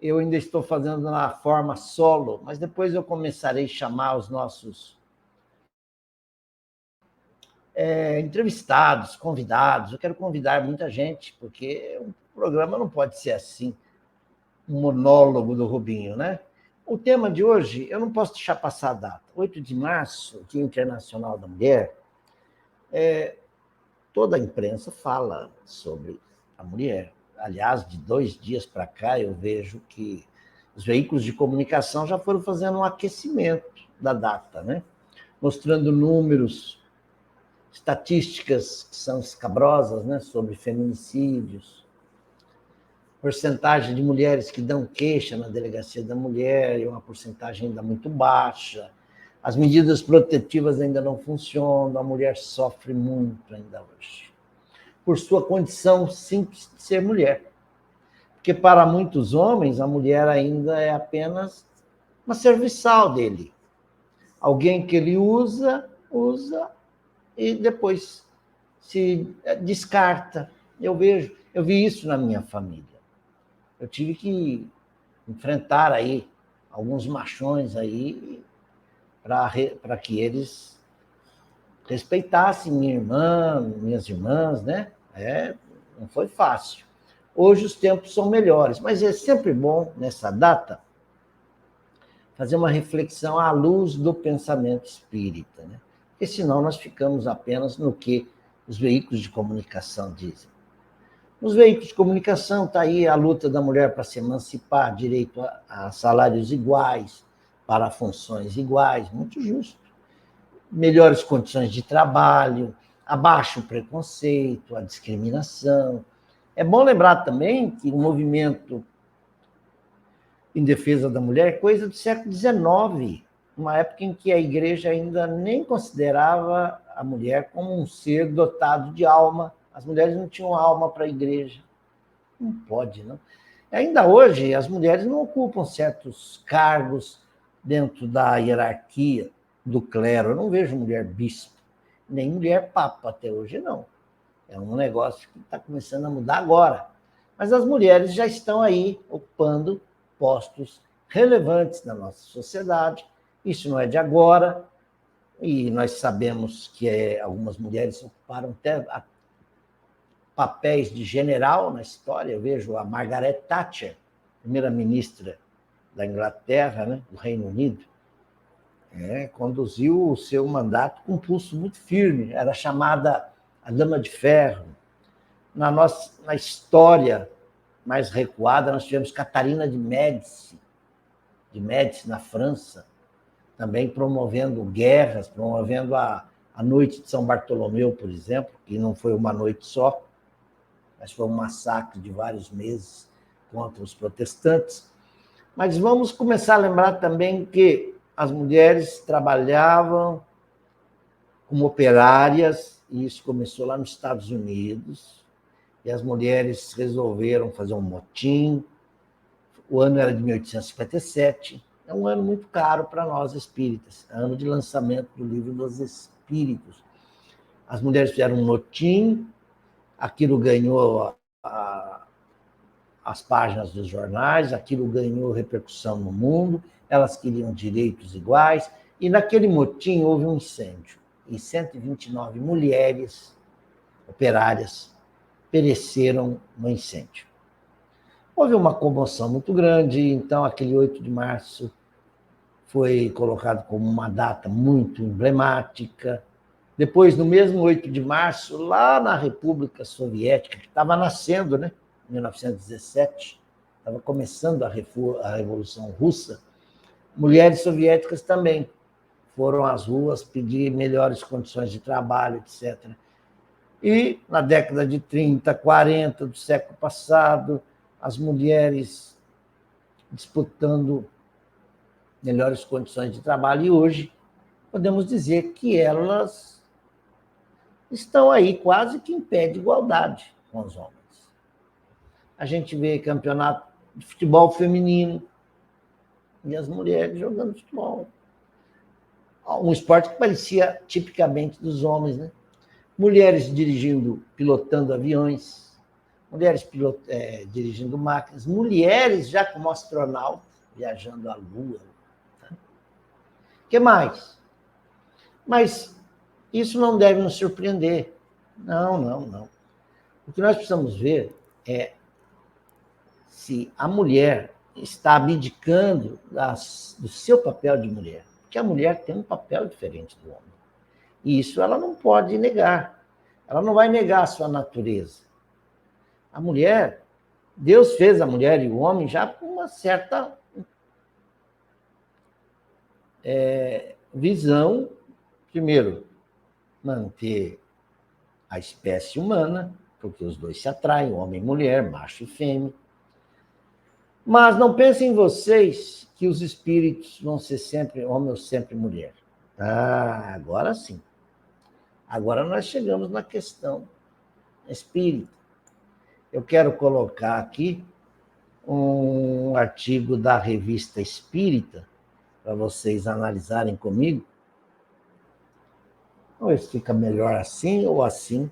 Eu ainda estou fazendo na forma solo, mas depois eu começarei a chamar os nossos entrevistados, convidados. Eu quero convidar muita gente, porque o programa não pode ser assim, um monólogo do Rubinho, né? O tema de hoje, eu não posso deixar passar a data. 8 de março, Dia Internacional da Mulher, toda a imprensa fala sobre a mulher. Aliás, de 2 dias para cá, eu vejo que os veículos de comunicação já foram fazendo um aquecimento da data, né? Mostrando números, estatísticas que são escabrosas, né? Sobre feminicídios, porcentagem de mulheres que dão queixa na delegacia da mulher, e uma porcentagem ainda muito baixa. As medidas protetivas ainda não funcionam, a mulher sofre muito ainda hoje, por sua condição simples de ser mulher. Porque para muitos homens, a mulher ainda é apenas uma serviçal dele. Alguém que ele usa e depois se descarta. Eu vi isso na minha família. Eu tive que enfrentar aí alguns machões aí para que eles respeitassem minha irmã, minhas irmãs, né? Não foi fácil. Hoje os tempos são melhores, mas é sempre bom, nessa data, fazer uma reflexão à luz do pensamento espírita, né? Porque senão nós ficamos apenas no que os veículos de comunicação dizem. Nos veículos de comunicação está aí a luta da mulher para se emancipar, direito a salários iguais, para funções iguais, muito justo. Melhores condições de trabalho, abaixo o preconceito, a discriminação. É bom lembrar também que o movimento em defesa da mulher é coisa do século XIX, uma época em que a igreja ainda nem considerava a mulher como um ser dotado de alma. As mulheres não tinham alma para a igreja. Não pode, não. Ainda hoje, as mulheres não ocupam certos cargos dentro da hierarquia do clero. Eu não vejo mulher bispo, nem mulher papa até hoje, não. É um negócio que está começando a mudar agora. Mas as mulheres já estão aí ocupando postos relevantes na nossa sociedade. Isso não é de agora, e nós sabemos que algumas mulheres ocuparam até papéis de general na história. Eu vejo a Margaret Thatcher, primeira-ministra da Inglaterra, né, do Reino Unido, conduziu o seu mandato com um pulso muito firme. Era chamada a Dama de Ferro. Na história mais recuada, nós tivemos Catarina de Médici na França, também promovendo guerras, promovendo a Noite de São Bartolomeu, por exemplo, que não foi uma noite só, mas foi um massacre de vários meses contra os protestantes. Mas vamos começar a lembrar também que as mulheres trabalhavam como operárias, e isso começou lá nos Estados Unidos, e as mulheres resolveram fazer um motim. O ano era de 1857, é um ano muito caro para nós espíritas, ano de lançamento do Livro dos Espíritos. As mulheres fizeram um motim, aquilo ganhou as páginas dos jornais, aquilo ganhou repercussão no mundo, elas queriam direitos iguais, e naquele motim houve um incêndio, e 129 mulheres operárias pereceram no incêndio. Houve uma comoção muito grande, então aquele 8 de março foi colocado como uma data muito emblemática. Depois, no mesmo 8 de março, lá na República Soviética, que estava nascendo, né? 1917, estava começando a Revolução Russa, mulheres soviéticas também foram às ruas pedir melhores condições de trabalho, etc. E na década de 30, 40 do século passado, as mulheres disputando melhores condições de trabalho, e hoje podemos dizer que elas estão aí quase que em pé de igualdade com os homens. A gente vê campeonato de futebol feminino e as mulheres jogando futebol. Um esporte que parecia tipicamente dos homens, né? Mulheres dirigindo, pilotando aviões, mulheres dirigindo máquinas, mulheres já como astronautas, viajando à Lua. O que mais? Mas isso não deve nos surpreender. Não, não, não. O que nós precisamos ver é se a mulher está abdicando do seu papel de mulher. Porque a mulher tem um papel diferente do homem. E isso ela não pode negar. Ela não vai negar a sua natureza. A mulher, Deus fez a mulher e o homem já com uma certa visão, primeiro, manter a espécie humana, porque os dois se atraem, homem e mulher, macho e fêmea. Mas não pensem vocês que os espíritos vão ser sempre homem ou sempre mulher. Ah, agora sim. Agora nós chegamos na questão espírita. Eu quero colocar aqui um artigo da Revista Espírita, para vocês analisarem comigo. Vamos ver se fica melhor assim ou assim,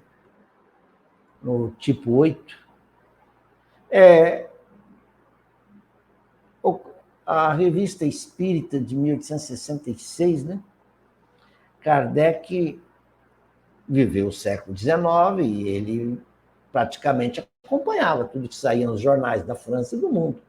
no tipo 8. A Revista Espírita de 1866, né? Kardec viveu o século XIX e ele praticamente acompanhava tudo que saía nos jornais da França e do mundo.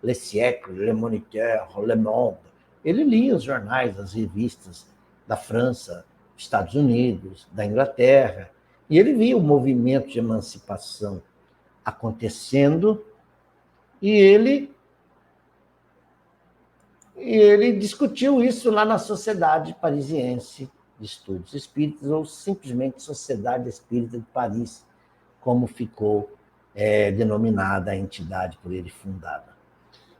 Le Siècle, Le Moniteur, Le Monde. Ele lia os jornais, as revistas da França, dos Estados Unidos, da Inglaterra, e ele via o movimento de emancipação acontecendo e ele discutiu isso lá na Sociedade Parisiense de Estudos Espíritas, ou simplesmente Sociedade Espírita de Paris, como ficou denominada a entidade por ele fundada.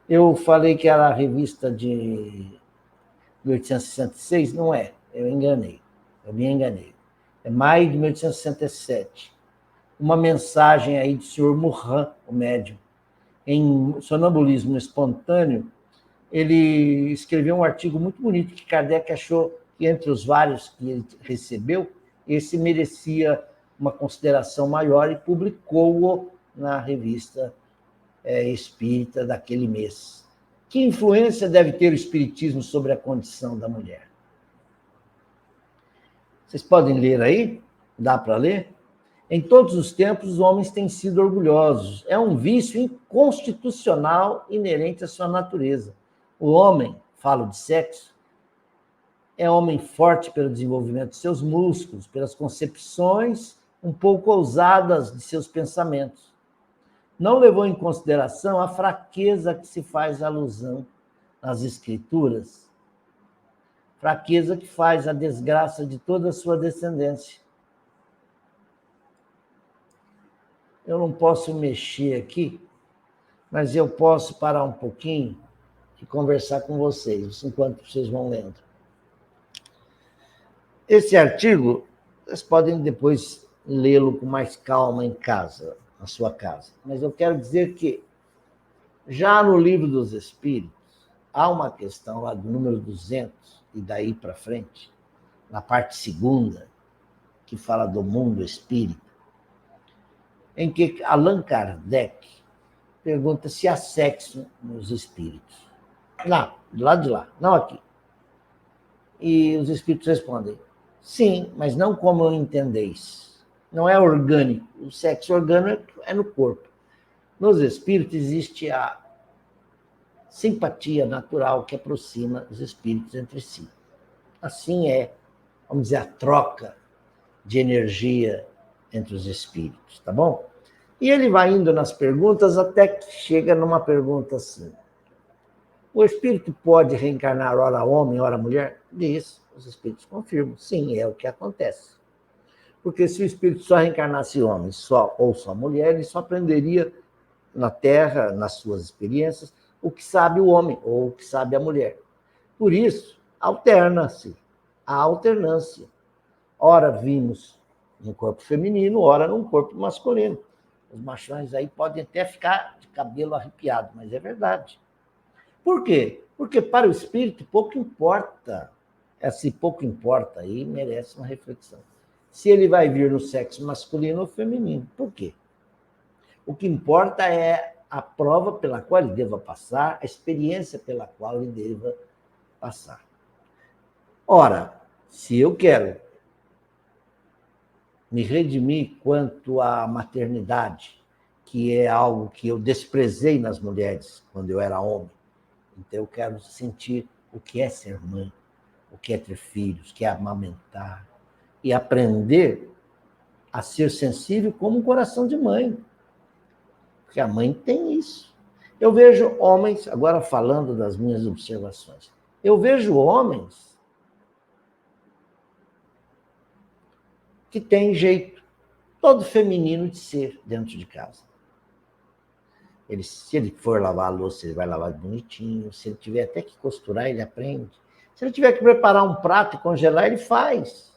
Eu falei que era a revista de 1866, não é, eu me enganei. É maio de 1867. Uma mensagem aí do senhor Morin, o médium, em Sonambulismo Espontâneo, ele escreveu um artigo muito bonito que Kardec achou que, entre os vários que ele recebeu, esse merecia uma consideração maior e publicou-o na revista espírita daquele mês. Que influência deve ter o espiritismo sobre a condição da mulher? Vocês podem ler aí? Dá para ler? Em todos os tempos, os homens têm sido orgulhosos. É um vício inconstitucional inerente à sua natureza. O homem, falo de sexo, é homem forte pelo desenvolvimento de seus músculos, pelas concepções um pouco ousadas de seus pensamentos. Não levou em consideração a fraqueza que se faz alusão nas Escrituras, fraqueza que faz a desgraça de toda a sua descendência. Eu não posso mexer aqui, mas eu posso parar um pouquinho e conversar com vocês, enquanto vocês vão lendo. Esse artigo, vocês podem depois lê-lo com mais calma em casa, na sua casa. Mas eu quero dizer que, já no Livro dos Espíritos, há uma questão lá do número 200, e daí para frente, na parte segunda, que fala do mundo espírita, em que Allan Kardec pergunta se há sexo nos espíritos. Lá, do lado de lá, não aqui. E os espíritos respondem, sim, mas não como entendeis. Não é orgânico. O sexo orgânico é no corpo. Nos espíritos existe a simpatia natural que aproxima os espíritos entre si. Assim é, vamos dizer, a troca de energia entre os espíritos, tá bom? E ele vai indo nas perguntas até que chega numa pergunta assim. O espírito pode reencarnar ora homem, ora mulher? Diz, os espíritos confirmam. Sim, é o que acontece. Porque se o espírito só reencarnasse homem ou só mulher, ele só aprenderia na Terra, nas suas experiências, o que sabe o homem ou o que sabe a mulher. Por isso, alterna-se. A alternância. Ora vimos num corpo feminino, ora num corpo masculino. Os machões aí podem até ficar de cabelo arrepiado, mas é verdade. Por quê? Porque para o espírito pouco importa. Esse pouco importa aí merece uma reflexão. Se ele vai vir no sexo masculino ou feminino. Por quê? O que importa é a prova pela qual ele deva passar, a experiência pela qual ele deva passar. Ora, se eu quero me redimir quanto à maternidade, que é algo que eu desprezei nas mulheres quando eu era homem, então eu quero sentir o que é ser mãe, o que é ter filhos, o que é amamentar, e aprender a ser sensível como um coração de mãe. Porque a mãe tem isso. Eu vejo homens, agora falando das minhas observações, eu vejo homens que têm jeito todo feminino de ser dentro de casa. Se ele for lavar a louça, ele vai lavar bonitinho. Se ele tiver até que costurar, ele aprende. Se ele tiver que preparar um prato e congelar, ele faz.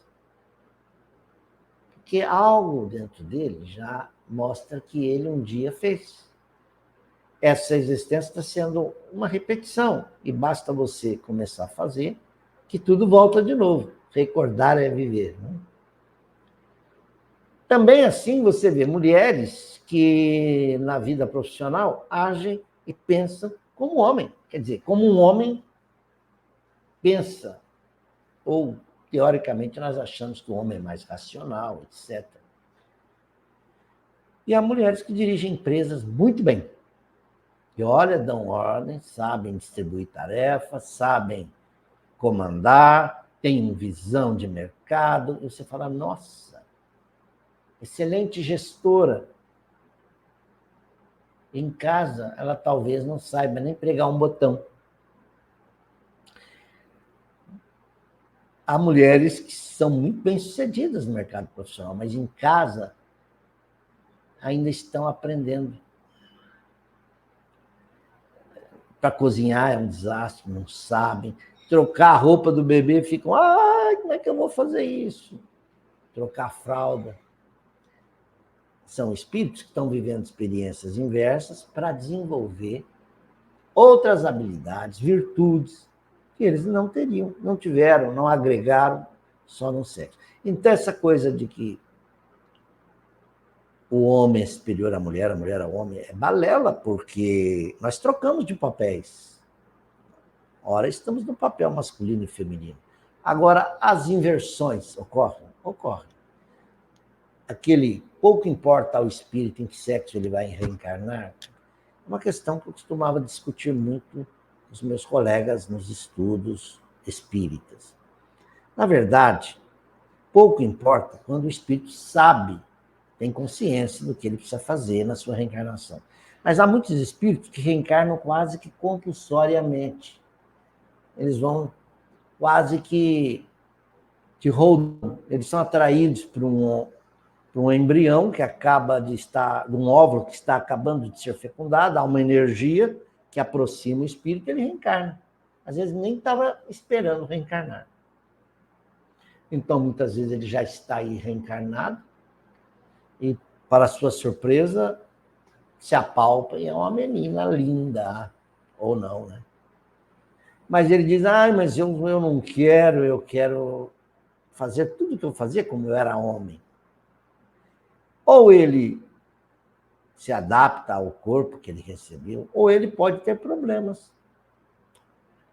Porque algo dentro dele já mostra que ele um dia fez. Essa existência está sendo uma repetição. E basta você começar a fazer que tudo volta de novo. Recordar é viver. Né? Também assim você vê mulheres que na vida profissional agem e pensam como homem. Quer dizer, como um homem pensa. Ou, teoricamente, nós achamos que o homem é mais racional, etc. E há mulheres que dirigem empresas muito bem. E olha, dão ordem, sabem distribuir tarefas, sabem comandar, têm visão de mercado. E você fala, nossa, excelente gestora. Em casa, ela talvez não saiba nem pregar um botão. Há mulheres que são muito bem-sucedidas no mercado profissional, mas em casa ainda estão aprendendo. Para cozinhar é um desastre, não sabem. Trocar a roupa do bebê, ficam, como é que eu vou fazer isso? Trocar a fralda. São espíritos que estão vivendo experiências inversas para desenvolver outras habilidades, virtudes, que eles não teriam, não tiveram, não agregaram só no sexo. Então, essa coisa de que o homem é superior à mulher, a mulher ao homem, é balela, porque nós trocamos de papéis. Ora, estamos no papel masculino e feminino. Agora, as inversões ocorrem? Ocorrem. Pouco importa ao espírito em que sexo ele vai reencarnar, é uma questão que eu costumava discutir muito com os meus colegas nos estudos espíritas. Na verdade, pouco importa quando o espírito sabe, tem consciência do que ele precisa fazer na sua reencarnação. Mas há muitos espíritos que reencarnam quase que compulsoriamente. Eles vão quase que rodam, eles são atraídos por um embrião que acaba de estar, de um óvulo que está acabando de ser fecundado, há uma energia que aproxima o espírito e ele reencarna. Às vezes nem estava esperando reencarnar. Então, muitas vezes ele já está aí reencarnado e, para sua surpresa, se apalpa e é uma menina linda, ou não, né? Mas ele diz, mas eu não quero, eu quero fazer tudo o que eu fazia como eu era homem. Ou ele se adapta ao corpo que ele recebeu, ou ele pode ter problemas.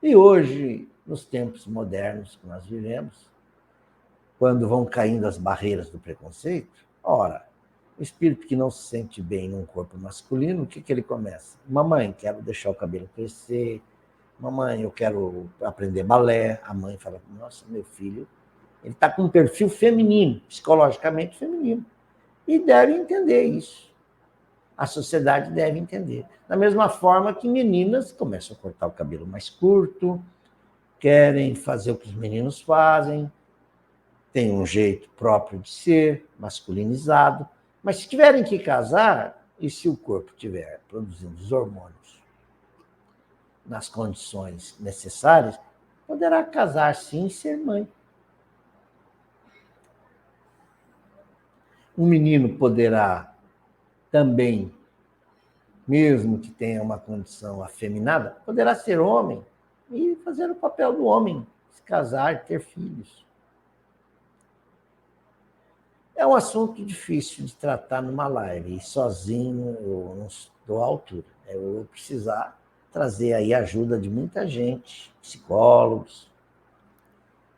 E hoje, nos tempos modernos que nós vivemos, quando vão caindo as barreiras do preconceito, ora, o espírito que não se sente bem num corpo masculino, o que ele começa? Mamãe, quero deixar o cabelo crescer. Mamãe, eu quero aprender balé. A mãe fala, nossa, meu filho, ele está com um perfil feminino, psicologicamente feminino. E deve entender isso. A sociedade deve entender. Da mesma forma que meninas começam a cortar o cabelo mais curto, querem fazer o que os meninos fazem, têm um jeito próprio de ser, masculinizado, mas se tiverem que casar, e se o corpo estiver produzindo os hormônios nas condições necessárias, poderá casar sim e ser mãe. Um menino poderá também, mesmo que tenha uma condição afeminada, poderá ser homem e fazer o papel do homem, se casar, ter filhos. É um assunto difícil de tratar numa live, e sozinho eu não estou à altura. Eu vou precisar trazer aí a ajuda de muita gente, psicólogos,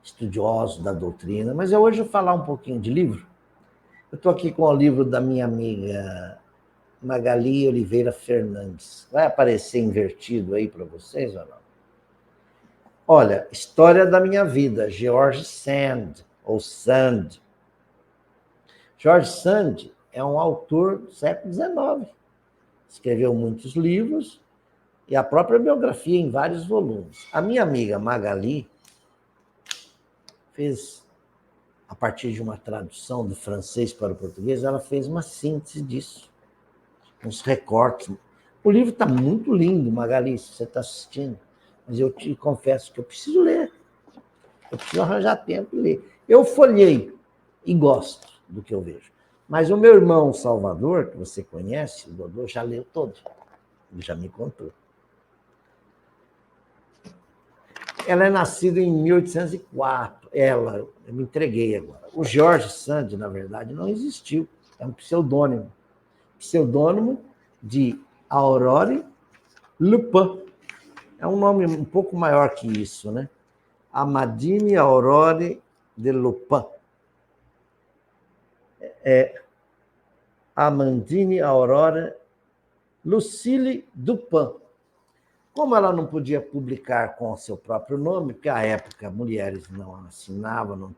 estudiosos da doutrina, mas hoje eu vou falar um pouquinho de livro. Eu estou aqui com o livro da minha amiga Magali Oliveira Fernandes. Vai aparecer invertido aí para vocês ou não? Olha, História da Minha Vida, George Sand, ou Sand. George Sand é um autor do século XIX. Escreveu muitos livros e a própria biografia em vários volumes. A minha amiga Magali fez, a partir de uma tradução do francês para o português, ela fez uma síntese disso, uns recortes. O livro está muito lindo, Magali, se você está assistindo, mas eu te confesso que eu preciso ler. Eu preciso arranjar tempo e ler. Eu folhei e gosto do que eu vejo. Mas o meu irmão Salvador, que você conhece, o Dodô, já leu todo. Ele já me contou. Ela é nascida em 1804. Eu me entreguei agora. O George Sand, na verdade, não existiu. É um pseudônimo. Pseudônimo de Aurore Lupin. É um nome um pouco maior que isso, né? Amadine Aurore de Lupin. Amandine Aurora Lucille Dupin. Como ela não podia publicar com o seu próprio nome, porque à época mulheres não assinavam,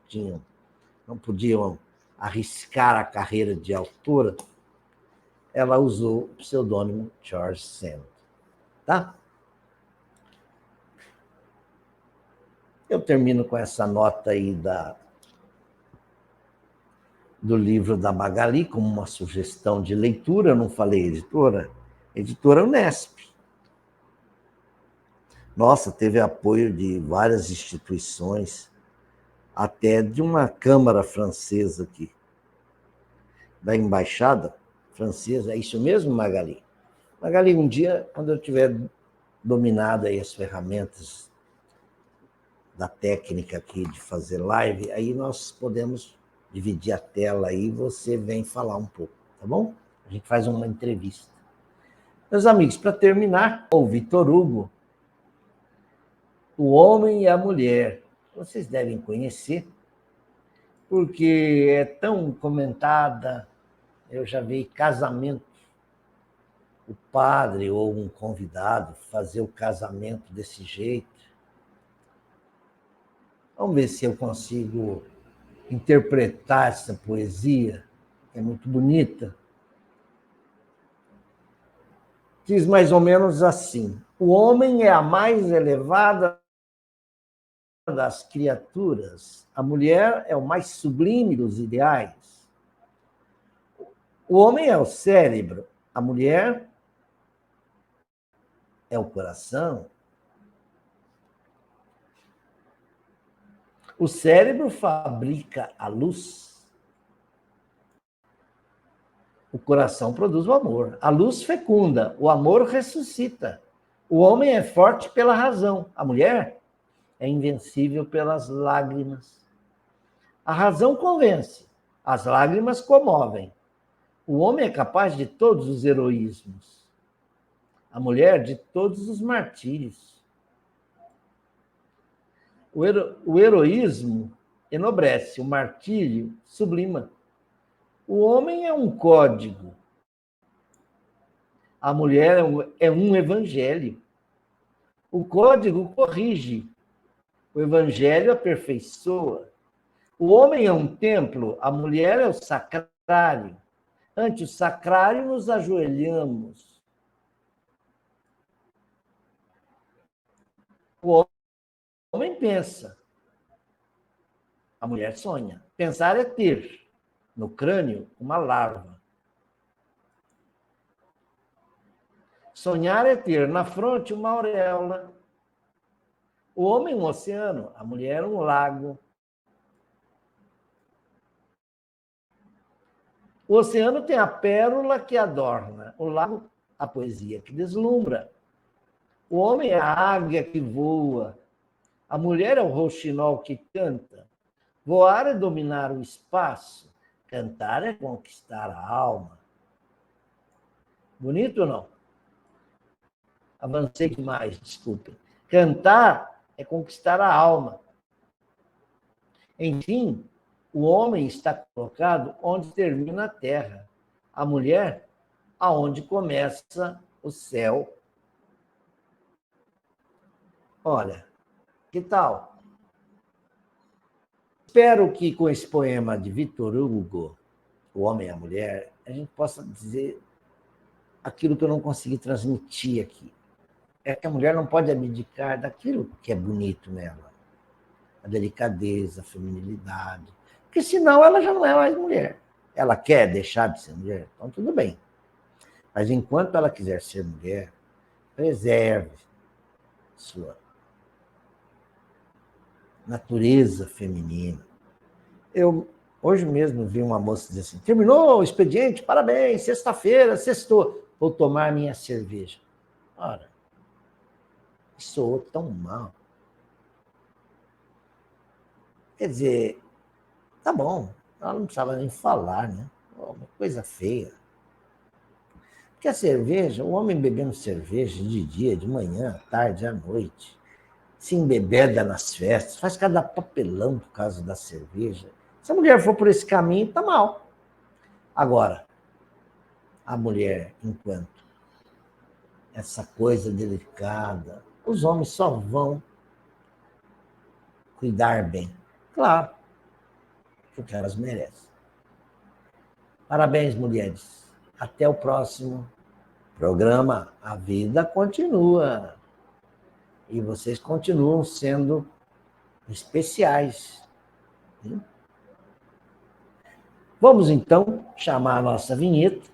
não podiam arriscar a carreira de autora, ela usou o pseudônimo George Sand. Tá? Eu termino com essa nota aí do livro da Magali, como uma sugestão de leitura. Eu não falei editora Unesp. Nossa, teve apoio de várias instituições, até de uma Câmara francesa aqui, da Embaixada Francesa. É isso mesmo, Magali? Magali, um dia, quando eu tiver dominado aí as ferramentas da técnica aqui de fazer live, aí nós podemos dividir a tela aí e você vem falar um pouco, tá bom? A gente faz uma entrevista. Meus amigos, para terminar, o Victor Hugo, O Homem e a Mulher. Vocês devem conhecer, porque é tão comentada. Eu já vi casamento, o padre ou um convidado fazer o casamento desse jeito. Vamos ver se eu consigo interpretar essa poesia, que é muito bonita. Diz mais ou menos assim: o homem é a mais elevada das criaturas, a mulher é o mais sublime dos ideais. O homem é o cérebro, a mulher é o coração. O cérebro fabrica a luz. O coração produz o amor. A luz fecunda, o amor ressuscita. O homem é forte pela razão, a mulher é invencível pelas lágrimas. A razão convence, as lágrimas comovem. O homem é capaz de todos os heroísmos, a mulher de todos os martírios. O heroísmo enobrece, o martírio sublima. O homem é um código, a mulher é um evangelho. O código corrige, o evangelho aperfeiçoa. O homem é um templo, a mulher é o sacrário. Ante o sacrário nos ajoelhamos. O homem pensa, a mulher sonha. Pensar é ter no crânio uma larva. Sonhar é ter na fronte uma auréola. O homem um oceano, a mulher um lago. O oceano tem a pérola que adorna, o lago a poesia que deslumbra. O homem é a águia que voa, a mulher é o rouxinol que canta. Voar é dominar o espaço, Cantar é conquistar a alma. Bonito ou não? Avancei demais, desculpem. Cantar é conquistar a alma. Enfim, o homem está colocado onde termina a terra. A mulher, aonde começa o céu. Olha, que tal? Espero que com esse poema de Victor Hugo, O Homem e a Mulher, a gente possa dizer aquilo que eu não consegui transmitir aqui. É que a mulher não pode abdicar daquilo que é bonito nela. A delicadeza, a feminilidade. Porque senão ela já não é mais mulher. Ela quer deixar de ser mulher? Então tudo bem. Mas enquanto ela quiser ser mulher, preserve sua natureza feminina. Eu hoje mesmo vi uma moça dizer assim: terminou o expediente, parabéns, sexta-feira, sextou, vou tomar minha cerveja. Ora, soou tão mal. Quer dizer, tá bom, ela não precisava nem falar, né? Uma coisa feia. Porque a cerveja, o homem bebendo cerveja de dia, de manhã, à tarde, à noite, se embebeda nas festas, faz cada papelão por causa da cerveja. Se a mulher for por esse caminho, tá mal. Agora, a mulher, enquanto essa coisa delicada, os homens só vão cuidar bem. Claro, porque elas merecem. Parabéns, mulheres. Até o próximo programa. A vida continua. E vocês continuam sendo especiais. Vamos, então, chamar a nossa vinheta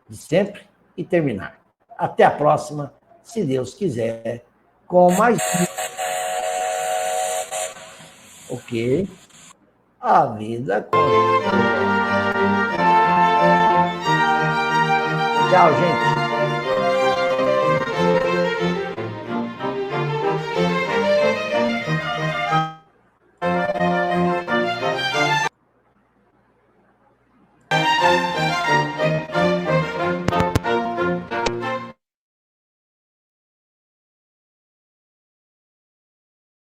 de sempre e terminar. Até a próxima, se Deus quiser, com mais. Ok? A vida continua. Tchau, gente.